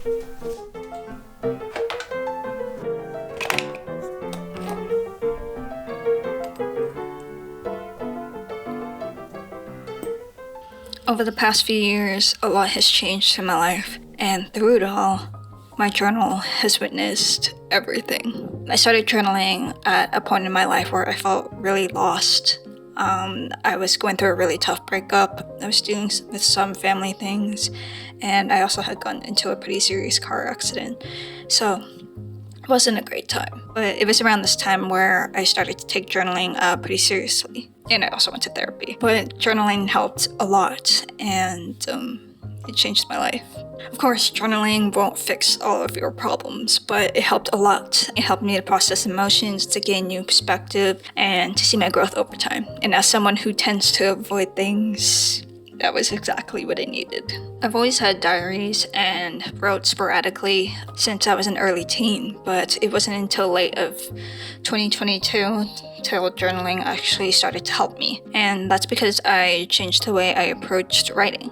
Over the past few years, a lot has changed in my life, and through it all, my journal has witnessed everything. I started journaling at a point in my life where I felt really lost. I was going through a really tough breakup. I was dealing with some family things, and I also had gotten into a pretty serious car accident. So it wasn't a great time. But it was around this time where I started to take journaling pretty seriously. And I also went to therapy. But journaling helped a lot, and it changed my life. Of course, journaling won't fix all of your problems, but it helped a lot. It helped me to process emotions, to gain new perspective, and to see my growth over time. And as someone who tends to avoid things, that was exactly what I needed. I've always had diaries and wrote sporadically since I was an early teen, but it wasn't until late of 2022 till journaling actually started to help me. And that's because I changed the way I approached writing.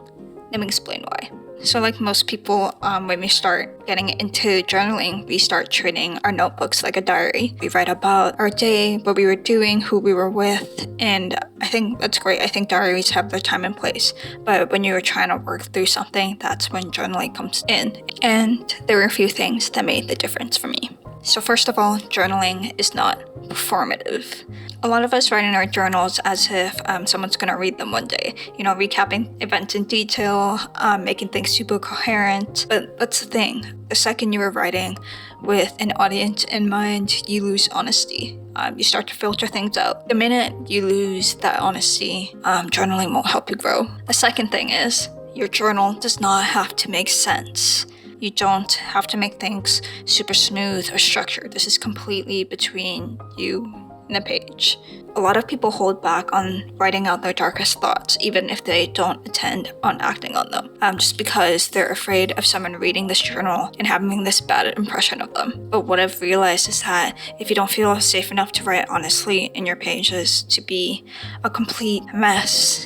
Let me explain why. So like most people, when we start getting into journaling, we start treating our notebooks like a diary. We write about our day, what we were doing, who we were with, and I think that's great. I think diaries have their time and place. But when you're trying to work through something, that's when journaling comes in. And there were a few things that made the difference for me. So first of all, journaling is not performative. A lot of us write in our journals as if someone's gonna read them one day, recapping events in detail, making things super coherent. But that's the thing. The second you are writing with an audience in mind, you lose honesty. You start to filter things out. The minute you lose that honesty, journaling won't help you grow. The second thing is, your journal does not have to make sense. You don't have to make things super smooth or structured. This is completely between you and the page. A lot of people hold back on writing out their darkest thoughts, even if they don't intend on acting on them, just because they're afraid of someone reading this journal and having this bad impression of them. But what I've realized is that if you don't feel safe enough to write honestly in your pages to be a complete mess,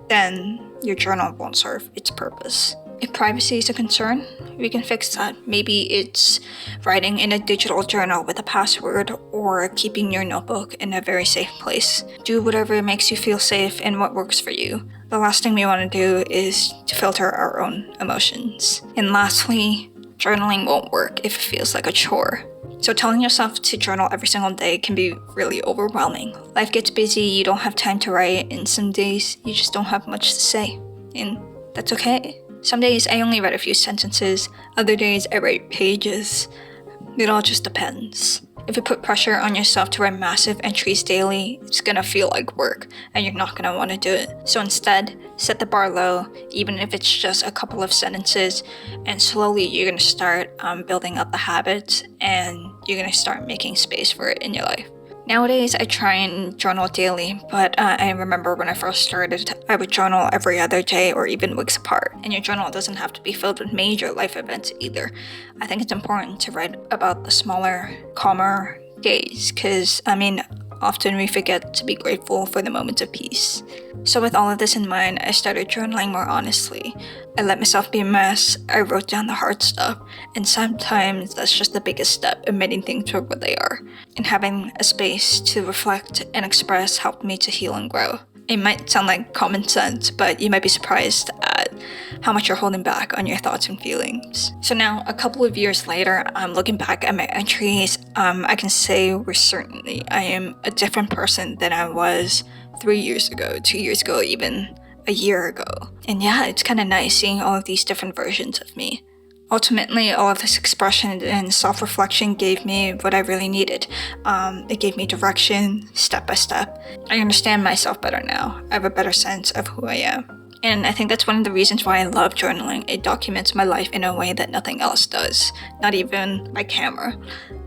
then your journal won't serve its purpose. If privacy is a concern, we can fix that. Maybe it's writing in a digital journal with a password or keeping your notebook in a very safe place. Do whatever makes you feel safe and what works for you. The last thing we want to do is to filter our own emotions. And lastly, journaling won't work if it feels like a chore. So telling yourself to journal every single day can be really overwhelming. Life gets busy, you don't have time to write, and some days you just don't have much to say. And that's okay. Some days I only write a few sentences, other days I write pages. It all just depends. If you put pressure on yourself to write massive entries daily, it's gonna feel like work, and you're not gonna want to do it. So instead, set the bar low, even if it's just a couple of sentences, and slowly you're gonna start building up the habit, and you're gonna start making space for it in your life. Nowadays, I try and journal daily, but I remember when I first started, I would journal every other day or even weeks apart. And your journal doesn't have to be filled with major life events either. I think it's important to write about the smaller, calmer days, because, often we forget to be grateful for the moments of peace. So with all of this in mind, I started journaling more honestly. I let myself be a mess, I wrote down the hard stuff, and sometimes that's just the biggest step, admitting things for what they are. And having a space to reflect and express helped me to heal and grow. It might sound like common sense, but you might be surprised at how much you're holding back on your thoughts and feelings. So now, a couple of years later, looking back at my entries, I can say with certainty I am a different person than I was 3 years ago, 2 years ago, even a year ago. And yeah, it's kind of nice seeing all of these different versions of me. Ultimately, all of this expression and self-reflection gave me what I really needed. It gave me direction, step by step. I understand myself better now. I have a better sense of who I am. And I think that's one of the reasons why I love journaling. It documents my life in a way that nothing else does, not even my camera.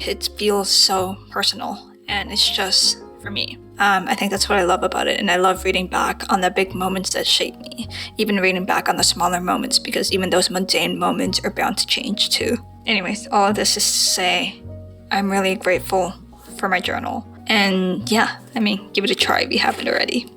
It feels so personal, and it's just for me. I think that's what I love about it, and I love reading back on the big moments that shape me, even reading back on the smaller moments, because even those mundane moments are bound to change too. Anyways, all of this is to say, I'm really grateful for my journal. And yeah, give it a try if you haven't already.